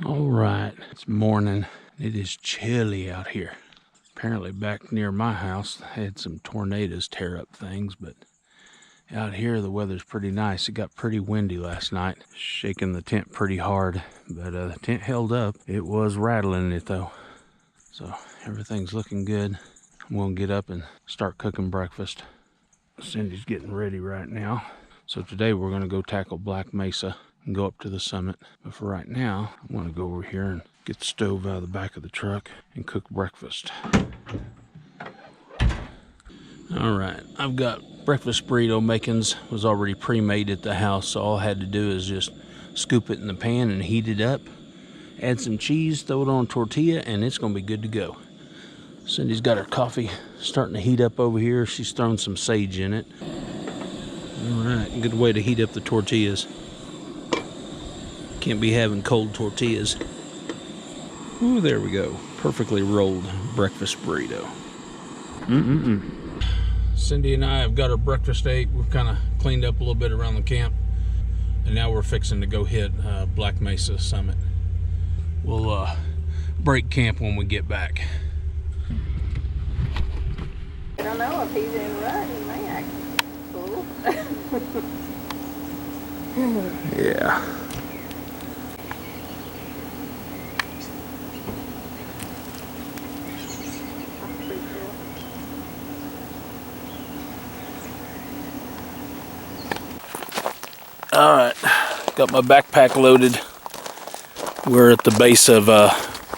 All right, it's morning. It is chilly out here. Apparently back near my house, I had some tornadoes tear up things, but out here the weather's pretty nice. It got pretty windy last night, shaking the tent pretty hard, but the tent held up. It was rattling it though. So everything's looking good. I'm gonna get up and start cooking breakfast. Cindy's getting ready right now. So today we're gonna go tackle Black Mesa and go up to the summit. But for right now, I'm gonna go over here and get the stove out of the back of the truck and cook breakfast. All right, I've got breakfast burrito makings. Was already pre-made at the house, so all I had to do is just scoop it in the pan and heat it up. Add some cheese, throw it on a tortilla, and it's gonna be good to go. Cindy's got her coffee starting to heat up over here. She's thrown some sage in it. All right, good way to heat up the tortillas. Can't be having cold tortillas. Ooh, there we go. Perfectly rolled breakfast burrito. Cindy and I have got our breakfast ate. We've kind of cleaned up a little bit around the camp. And now we're fixing to go hit Black Mesa Summit. We'll break camp when we get back. I don't know if he's in rut. He may act cool. Yeah. All right, got my backpack loaded. We're at the base of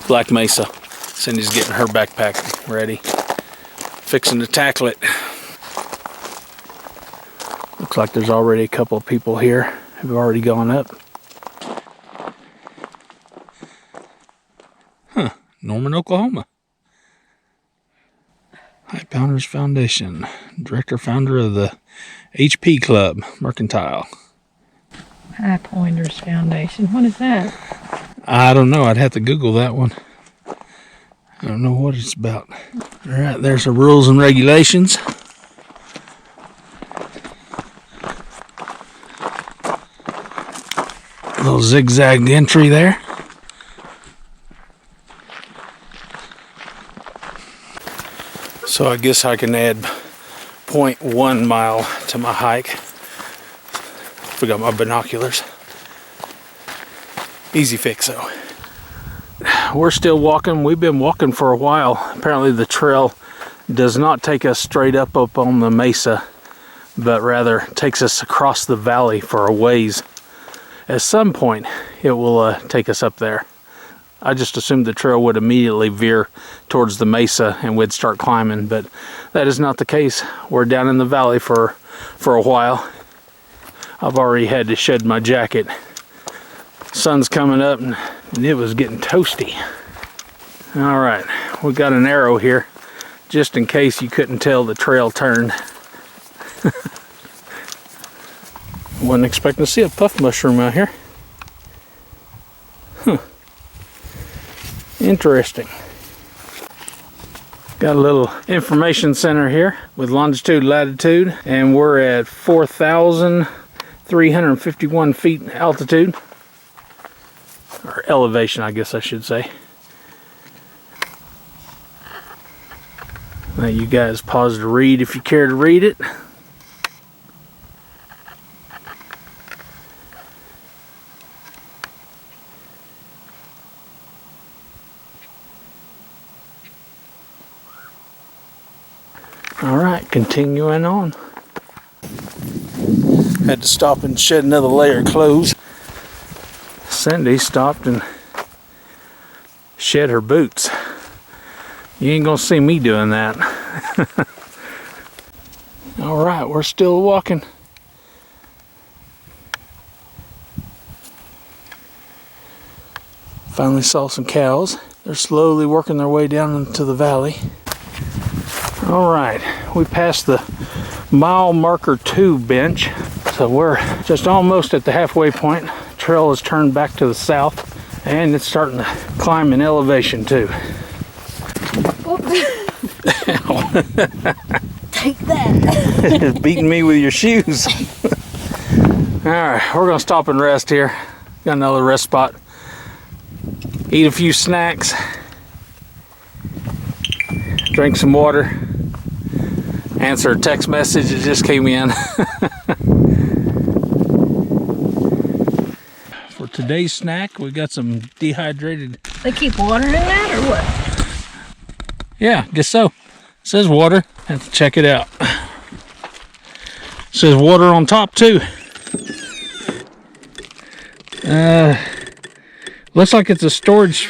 Black Mesa. Cindy's getting her backpack ready. Fixing to tackle it. Looks like there's already a couple of people here who've already gone up. Norman, Oklahoma. High Pounders Foundation. Director, founder of the HP Club, Mercantile. High Pointers Foundation. What is that? I don't know. I'd have to Google that one. I don't know what it's about. All right, there's the rules and regulations. A little zigzag entry there. So I guess I can add 0.1 mile to my hike. Forgot my binoculars. Easy fix though. We're still walking. We've been walking for a while. Apparently the trail does not take us straight up on the mesa, but rather takes us across the valley for a ways. At some point it will take us up there. I just assumed the trail would immediately veer towards the mesa and we'd start climbing, but that is not the case. We're down in the valley for a while. I've already had to shed my jacket. Sun's coming up and it was getting toasty. All right, we got an arrow here just in case you couldn't tell the trail turned. Wasn't expecting to see a puff mushroom out here. Interesting. Got a little information center here with longitude, latitude, and we're at 4,351 feet altitude, or elevation, I guess I should say. Now you guys pause to read if you care to read it. All right, continuing on. Had to stop and shed another layer of clothes. Cindy stopped and shed her boots. You ain't gonna see me doing that. All right, we're still walking. Finally saw some cows. They're slowly working their way down into the valley. All right, we passed the mile marker 2 bench, so we're just almost at the halfway point. Trail has turned back to the south, and it's starting to climb in elevation too. Take that. Beating me with your shoes. All right, we're gonna stop and rest here. Got another rest spot. eat a few snacks, drink some water, answer a text message that just came in. For today's snack, we got some dehydrated. They keep water in that or what? Yeah, guess so. It says water. Have to check it out. It says water on top too. Looks like it's a storage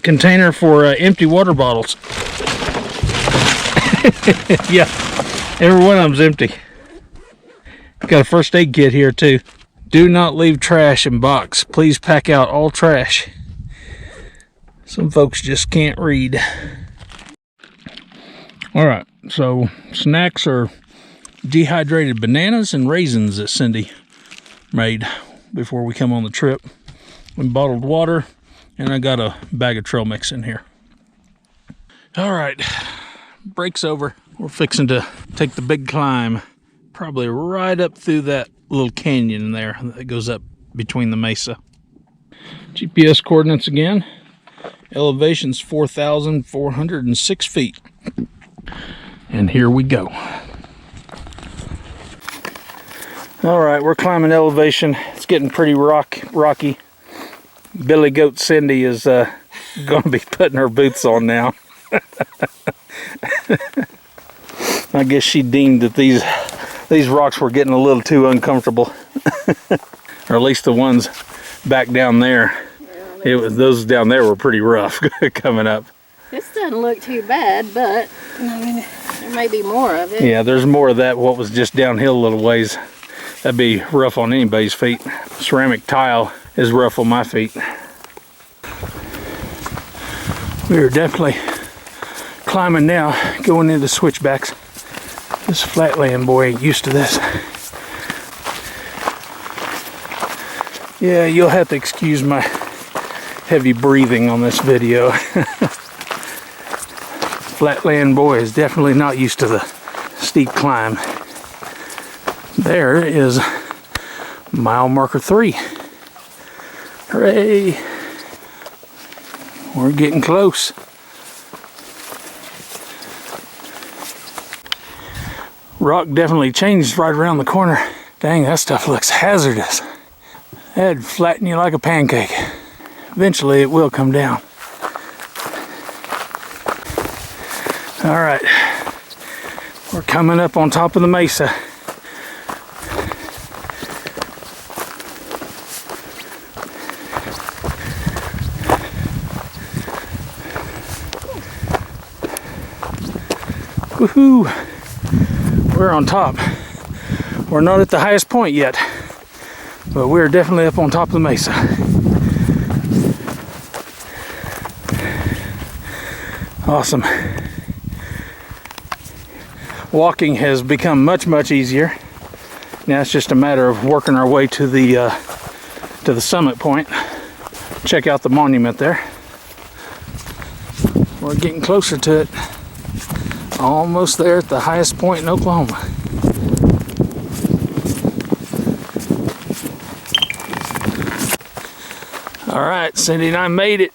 container for empty water bottles. Yeah, every one of them's empty. Got a first aid kit here too. Do not leave trash in box. Please pack out all trash. Some folks just can't read. Alright, so snacks are dehydrated bananas and raisins that Cindy made before we come on the trip. And bottled water, and I got a bag of trail mix in here. Alright, break's over. We're fixing to take the big climb, probably right up through that little canyon there that goes up between the mesa. GPS coordinates again. Elevation's 4,406 feet. And here we go. Alright, we're climbing elevation. It's getting pretty rocky. Billy Goat Cindy is going to be putting her boots on now. I guess she deemed that these rocks were getting a little too uncomfortable. Or at least the ones back down there. Those down there were pretty rough coming up. This doesn't look too bad, but I mean, there may be more of it. Yeah, there's more of that. What was just downhill a little ways. That'd be rough on anybody's feet. Ceramic tile is rough on my feet. We are definitely climbing now, going into switchbacks. This flatland boy ain't used to this. Yeah, you'll have to excuse my heavy breathing on this video. Flatland boy is definitely not used to the steep climb. There is mile marker 3. Hooray! We're getting close. Rock definitely changed right around the corner. Dang, that stuff looks hazardous. That'd flatten you like a pancake. Eventually it will come down. Alright, we're coming up on top of the mesa. Woohoo! We're on top. We're not at the highest point yet, but we're definitely up on top of the mesa. Awesome. Walking has become much easier. Now it's just a matter of working our way to the summit point. Check out the monument there. We're getting closer to it. Almost there at the highest point in Oklahoma. All right, Cindy and I made it.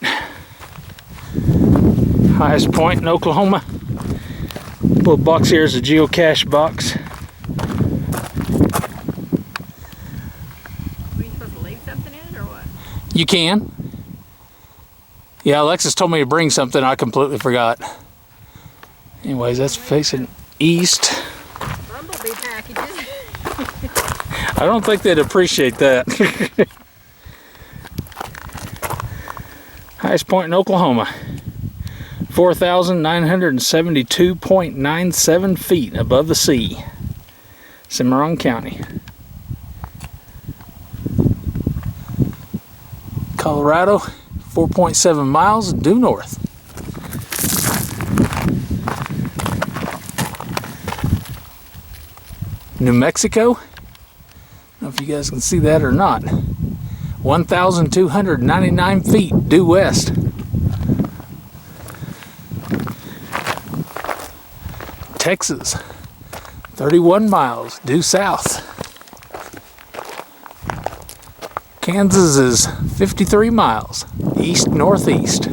Highest point in Oklahoma. Little box here is a geocache box. Are you supposed to leave something in it or what? You can. Yeah, Alexis told me to bring something. I completely forgot. Anyways, that's facing east. Bumblebee packages. I don't think they'd appreciate that. Highest point in Oklahoma. 4,972.97 feet above the sea. Cimarron County. Colorado, 4.7 miles due north. New Mexico, I don't know if you guys can see that or not. 1,299 feet due west. Texas, 31 miles due south. Kansas is 53 miles east-northeast.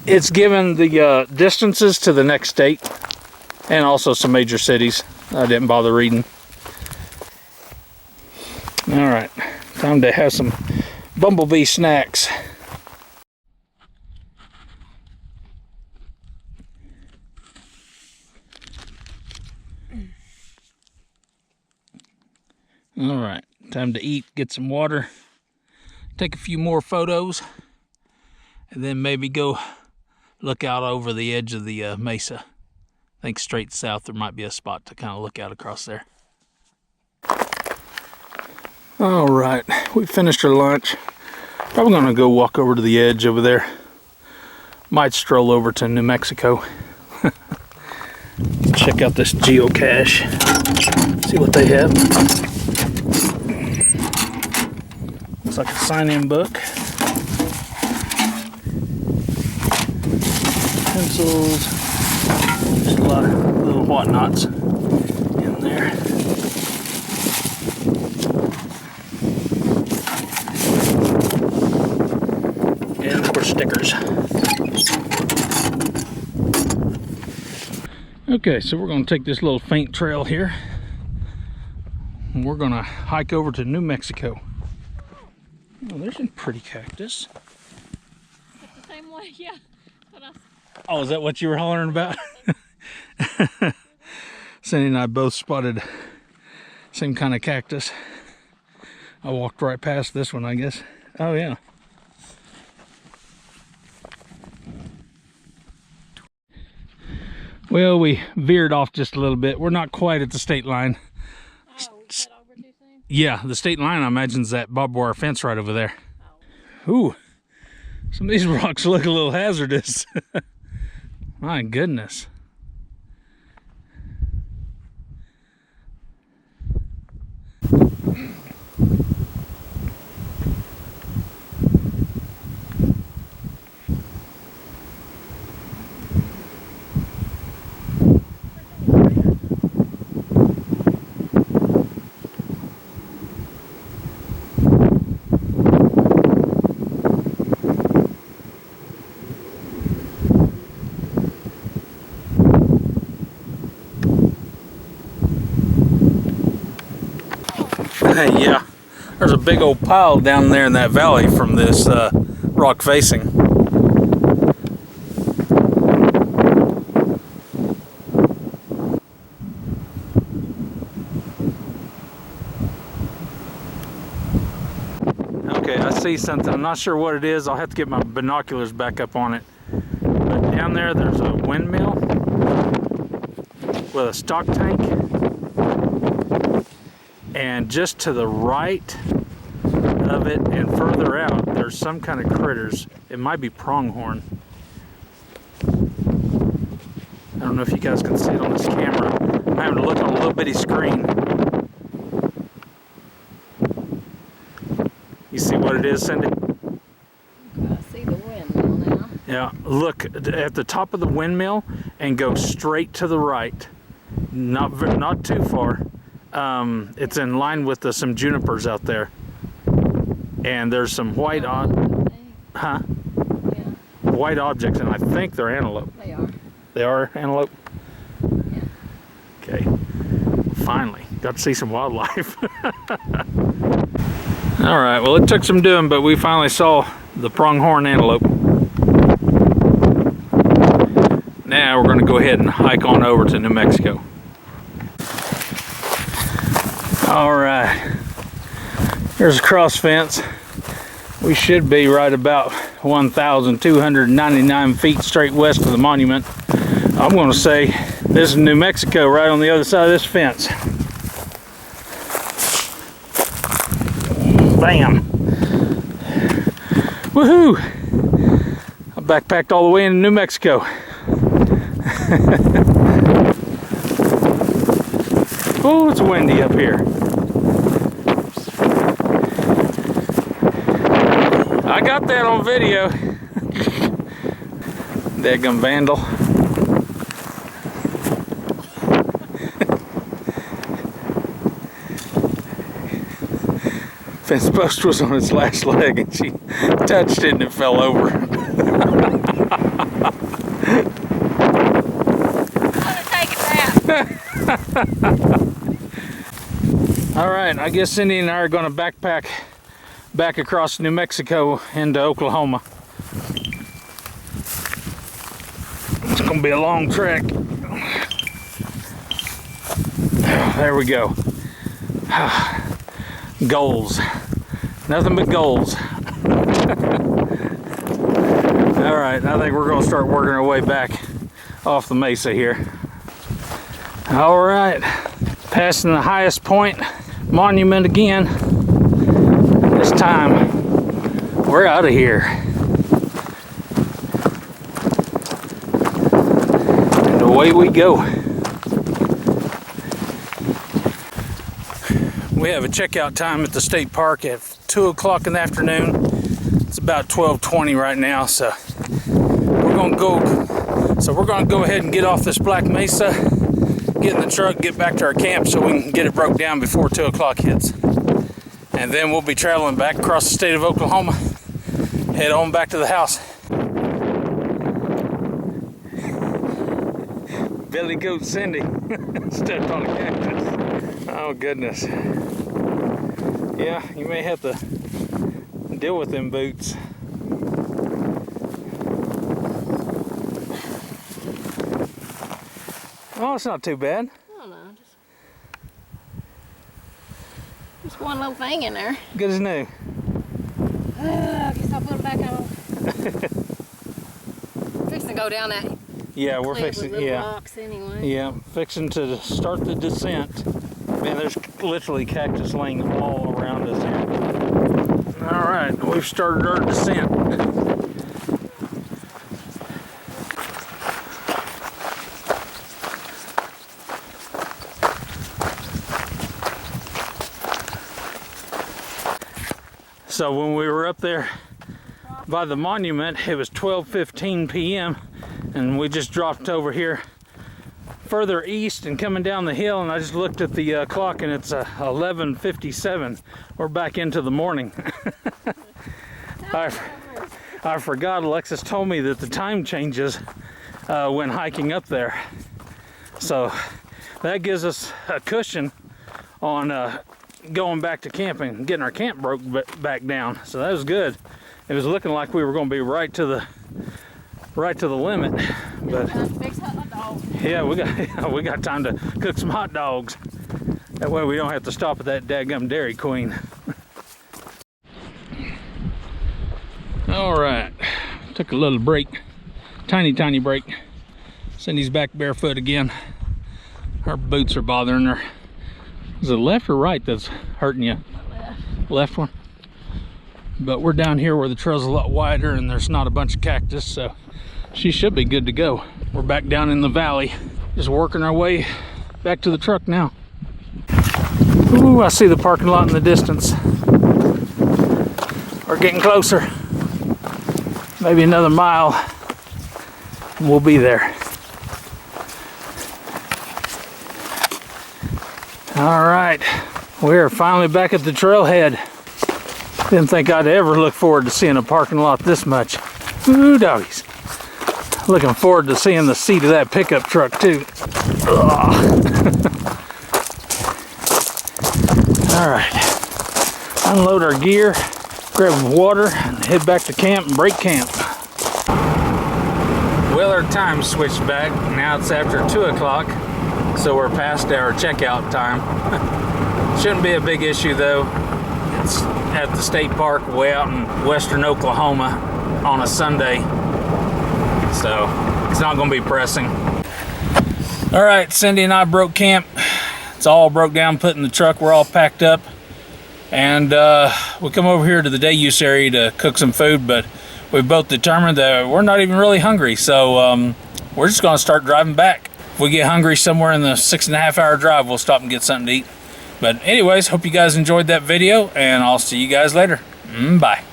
It's given the distances to the next state and also some major cities. I didn't bother reading. All right, time to have some bumblebee snacks. All right, time to eat, get some water, take a few more photos, and then maybe go look out over the edge of the mesa. I think straight south there might be a spot to kind of look out across there. All right, we finished our lunch. Probably gonna go walk over to the edge over there. Might stroll over to New Mexico. Check out this geocache. See what they have. Looks like a sign-in book. Pencils. Just a lot of little whatnots in there. And of course stickers. Okay, so we're going to take this little faint trail here. And we're going to hike over to New Mexico. Oh, there's some pretty cactus. That's the same way, yeah. Oh, is that what you were hollering about? Cindy and I both spotted same kind of cactus. I walked right past this one, I guess. Oh, yeah. Well, we veered off just a little bit. We're not quite at the state line. Oh, we cut over too soon? Yeah, the state line, I imagine, is that barbed wire fence right over there. Oh. Ooh, some of these rocks look a little hazardous. My goodness. Yeah, there's a big old pile down there in that valley from this rock facing. Okay, I see something. I'm not sure what it is. I'll have to get my binoculars back up on it. But down there, there's a windmill with a stock tank. And just to the right of it and further out, there's some kind of critters. It might be pronghorn. I don't know if you guys can see it on this camera. I'm having to look on a little bitty screen. You see what it is, Cindy? I see the windmill now. Yeah, look at the top of the windmill and go straight to the right. Not too far. It's in line with some junipers out there, and there's some white Yeah. white objects, and I think they're antelope. They are. They are antelope? Yeah. Okay, finally got to see some wildlife. All right, well, it took some doing, but we finally saw the pronghorn antelope. Now we're going to go ahead and hike on over to New Mexico. All right, there's a cross fence. We should be right about 1,299 feet straight west of the monument. I'm going to say this is New Mexico right on the other side of this fence. Bam! Woohoo! I backpacked all the way into New Mexico. Oh, it's windy up here. I got that on video. Daggum vandal. fence post was on its last leg and she touched it and it fell over. I'm gonna take a nap. All right, I guess Cindy and I are gonna backpack back across New Mexico into Oklahoma. It's gonna be a long trek. There we go. Goals. Nothing but goals. All right, I think we're gonna start working our way back off the mesa here. All right, passing the highest point, monument again. This time, we're out of here. And away we go. We have a checkout time at the state park at 2 o'clock in the afternoon. It's about 12:20 right now, so we're gonna go ahead and get off this Black Mesa, get in the truck, get back to our camp so we can get it broke down before 2 o'clock hits. And then we'll be traveling back across the state of Oklahoma, head on back to the house. Billy Goat Cindy stepped on a cactus. Oh goodness. Yeah, you may have to deal with them boots. Oh, it's not too bad. I don't know. Just one little thing in there. Good as new. I guess I'll put it back on. Fixing to go down that Yeah, we're cliff fixing. with little Yeah, rocks anyway. yeah, fixing to start the descent. Man, there's literally cactus laying all around us here. All right, we've started our descent. So when we were up there by the monument, it was 12:15 p.m. and we just dropped over here further east and coming down the hill, and I just looked at the clock and it's 11:57. We're back into the morning. I forgot, Alexis told me that the time changes when hiking up there. So that gives us a cushion on going back to camping, getting our camp broke back down. So that was good. It was looking like we were going to be right to the limit, but yeah, we got time to cook some hot dogs. That way we don't have to stop at that dadgum Dairy Queen. All right, took a little break, tiny break. Cindy's back barefoot again. Her boots are bothering her. Is it left or right that's hurting you? Left one. But we're down here where the trail's a lot wider and there's not a bunch of cactus, so she should be good to go. We're back down in the valley, just working our way back to the truck now. Ooh, I see the parking lot in the distance. We're getting closer. Maybe another mile and we'll be there. All right, we're finally back at the trailhead. Didn't think I'd ever look forward to seeing a parking lot this much. Ooh, doggies. Looking forward to seeing the seat of that pickup truck too. All right, unload our gear, grab some water, and head back to camp and break camp. Well, our time switched back. Now it's after 2 o'clock, so we're past our checkout time. Shouldn't be a big issue though. It's at the state park way out in western Oklahoma on a Sunday, so it's not going to be pressing. All right, Cindy and I broke camp. It's all broke down, put in the truck. We're all packed up, and we come over here to the day use area to cook some food, but we've both determined that we're not even really hungry, so we're just going to start driving back. If we get hungry somewhere in the 6.5 hour drive, we'll stop and get something to eat. But anyways, hope you guys enjoyed that video, and I'll see you guys later. Bye.